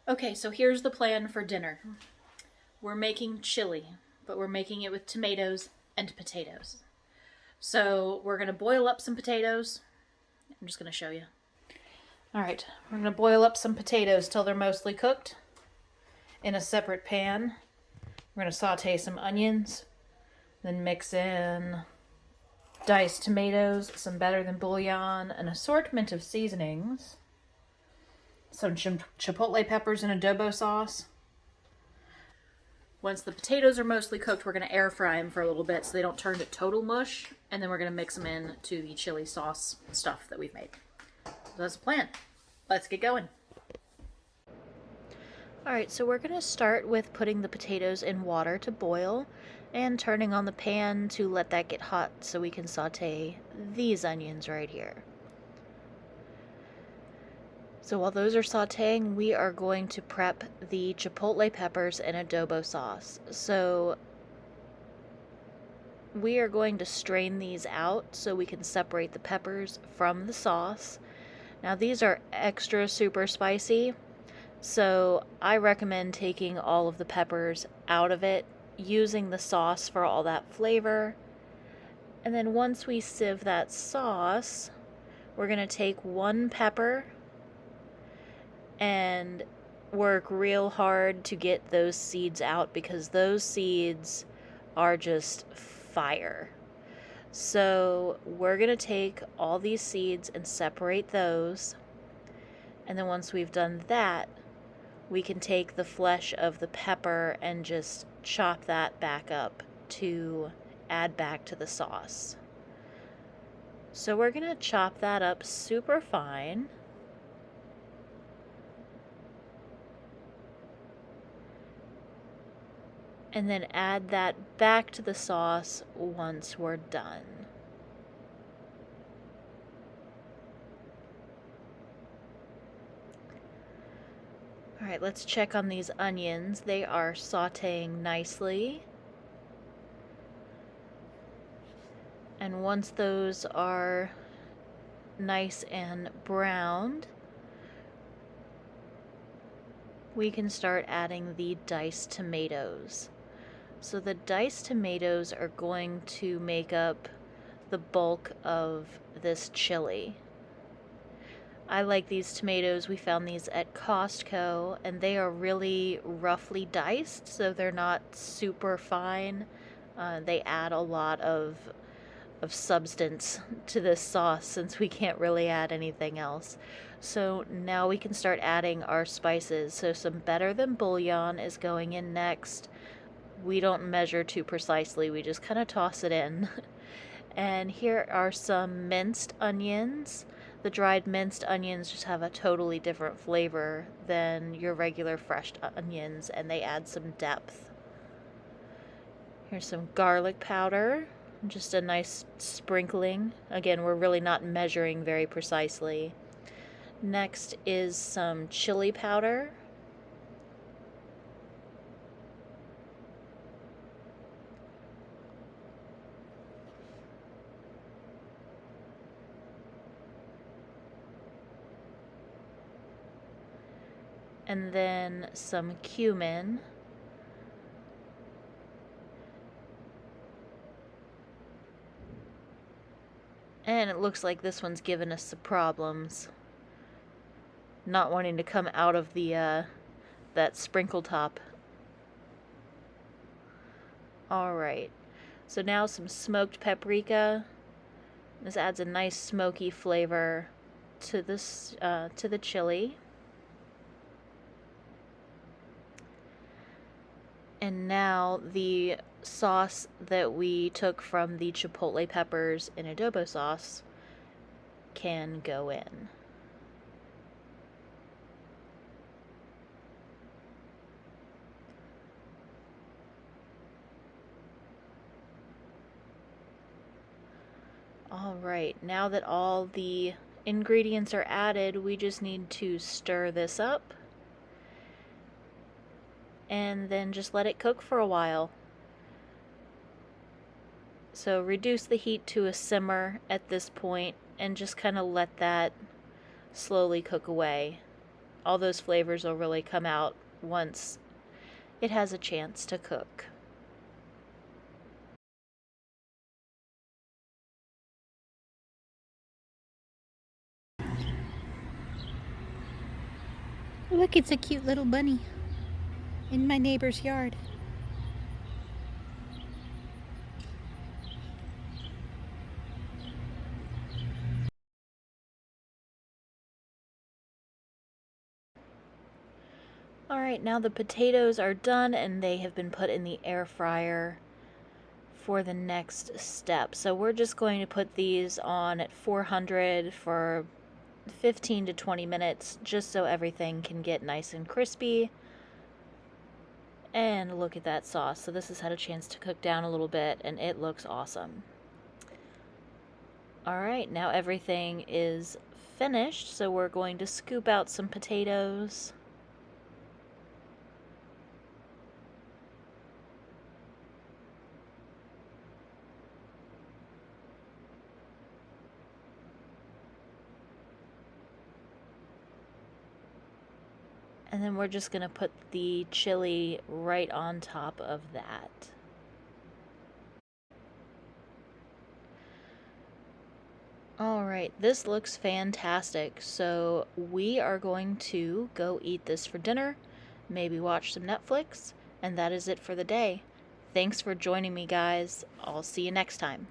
Okay, so here's the plan for dinner. We're making chili, but we're making it with tomatoes and potatoes. So we're going to boil up some potatoes. I'm just going to show you. All right, we're going to boil up some potatoes till they're mostly cooked in a separate pan. We're going to saute some onions, then mix in diced tomatoes, some better than bouillon, an assortment of seasonings, some chipotle peppers and adobo sauce. Once the potatoes are mostly cooked, we're going to air fry them for a little bit so they don't turn to total mush, and then we're going to mix them in to the chili sauce stuff that we've made. So that's the plan. Let's get going. Alright, so we're going to start with putting the potatoes in water to boil and turning on the pan to let that get hot so we can saute these onions right here. So while those are sauteing, we are going to prep the chipotle peppers and adobo sauce. So we are going to strain these out so we can separate the peppers from the sauce. Now these are extra super spicy, so I recommend taking all of the peppers out of it, using the sauce for all that flavor. And then once we sieve that sauce, we're going to take one pepper and work real hard to get those seeds out, because those seeds are just fire. So we're going to take all these seeds and separate those. And then once we've done that, we can take the flesh of the pepper and just chop that back up to add back to the sauce. So we're going to chop that up super fine. And then add that back to the sauce once we're done. Alright, let's check on these onions. They are sauteing nicely. And once those are nice and browned, we can start adding the diced tomatoes. So the diced tomatoes are going to make up the bulk of this chili. I like these tomatoes. We found these at Costco, and they are really roughly diced, so they're not super fine. They add a lot of substance to this sauce since we can't really add anything else. So now we can start adding our spices. So some better than bouillon is going in next. We don't measure too precisely, we just kind of toss it in. And here are some minced onions. The dried minced onions just have a totally different flavor than your regular fresh onions, and they add some depth. Here's some garlic powder, just a nice sprinkling. Again, we're really not measuring very precisely. Next is some chili powder. And then some cumin. And it looks like this one's given us some problems. Not wanting to come out of the that sprinkle top. Alright, so now some smoked paprika. This adds a nice smoky flavor to this to the chili. And now the sauce that we took from the chipotle peppers and adobo sauce can go in. Alright, now that all the ingredients are added, we just need to stir this up and then just let it cook for a while. So reduce the heat to a simmer at this point and just kind of let that slowly cook away. All those flavors will really come out once it has a chance to cook. Look, it's a cute little bunny in my neighbor's yard. Alright, now the potatoes are done and they have been put in the air fryer for the next step. So we're just going to put these on at 400 for 15 to 20 minutes just so everything can get nice and crispy. And look at that sauce. So this has had a chance to cook down a little bit and it looks awesome. Alright, now everything is finished, so we're going to scoop out some potatoes. And then we're just going to put the chili right on top of that. Alright, this looks fantastic. So we are going to go eat this for dinner, maybe watch some Netflix, and that is it for the day. Thanks for joining me, guys. I'll see you next time.